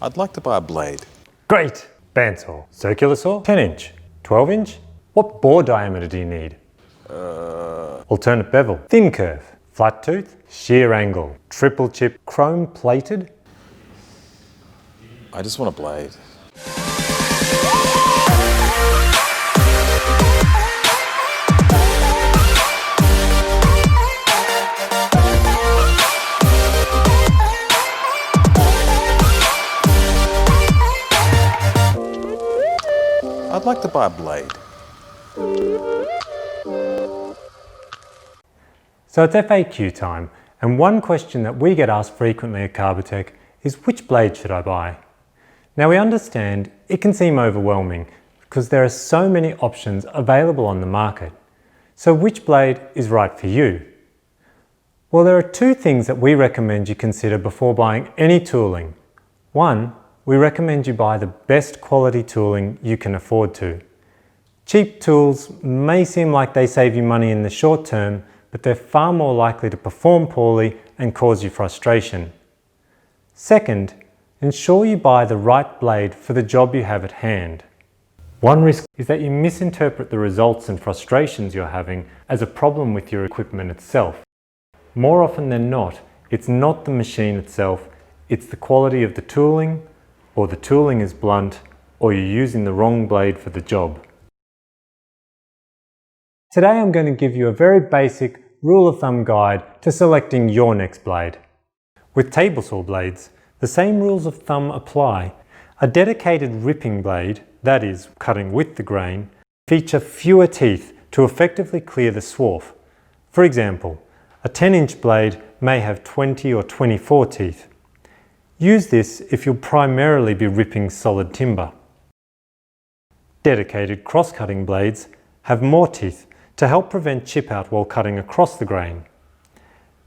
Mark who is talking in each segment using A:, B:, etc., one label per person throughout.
A: I'd like to buy a blade.
B: Great! Bandsaw, circular saw, 10-inch, 12-inch? What bore diameter do you need? Alternate bevel, thin curve, flat tooth, shear angle, triple chip, chrome plated?
A: I just want a blade. I'd like to buy a blade.
B: So it's FAQ time, and one question that we get asked frequently at Carbatec is, which blade should I buy? Now we understand it can seem overwhelming because there are so many options available on the market. So which blade is right for you? Well, there are two things that we recommend you consider before buying any tooling. One, we recommend you buy the best quality tooling you can afford to. Cheap tools may seem like they save you money in the short term, but they're far more likely to perform poorly and cause you frustration. Second, ensure you buy the right blade for the job you have at hand. One risk is that you misinterpret the results and frustrations you're having as a problem with your equipment itself. More often than not, it's not the machine itself, it's the quality of the tooling, or the tooling is blunt, or you're using the wrong blade for the job. Today I'm going to give you a very basic rule of thumb guide to selecting your next blade. With table saw blades, the same rules of thumb apply. A dedicated ripping blade, that is, cutting with the grain, feature fewer teeth to effectively clear the swarf. For example, a 10-inch blade may have 20 or 24 teeth. Use this if you'll primarily be ripping solid timber. Dedicated cross-cutting blades have more teeth to help prevent chip out while cutting across the grain.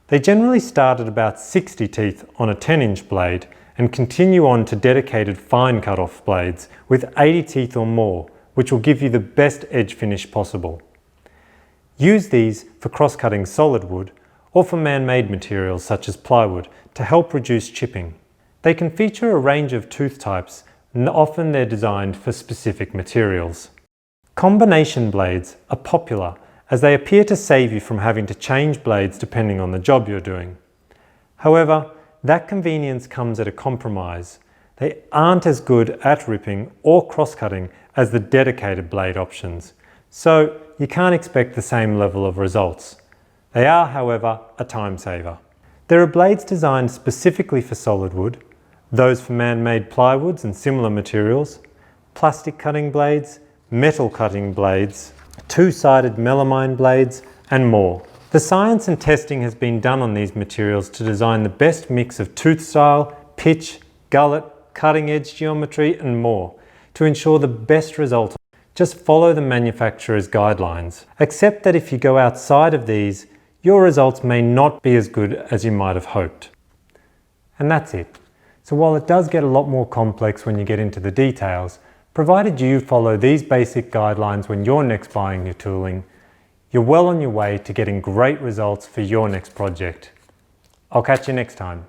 B: They generally start at about 60 teeth on a 10-inch blade and continue on to dedicated fine cut-off blades with 80 teeth or more, which will give you the best edge finish possible. Use these for cross-cutting solid wood or for man-made materials such as plywood to help reduce chipping. They can feature a range of tooth types, and often they're designed for specific materials. Combination blades are popular as they appear to save you from having to change blades depending on the job you're doing. However, that convenience comes at a compromise. They aren't as good at ripping or cross-cutting as the dedicated blade options, so you can't expect the same level of results. They are, however, a time saver. There are blades designed specifically for solid wood, those for man-made plywoods and similar materials, plastic cutting blades, metal cutting blades, two-sided melamine blades, and more. The science and testing has been done on these materials to design the best mix of tooth style, pitch, gullet, cutting edge geometry, and more to ensure the best result. Just follow the manufacturer's guidelines. Except that if you go outside of these, your results may not be as good as you might have hoped. And that's it. So while it does get a lot more complex when you get into the details, provided you follow these basic guidelines when you're next buying your tooling, you're well on your way to getting great results for your next project. I'll catch you next time.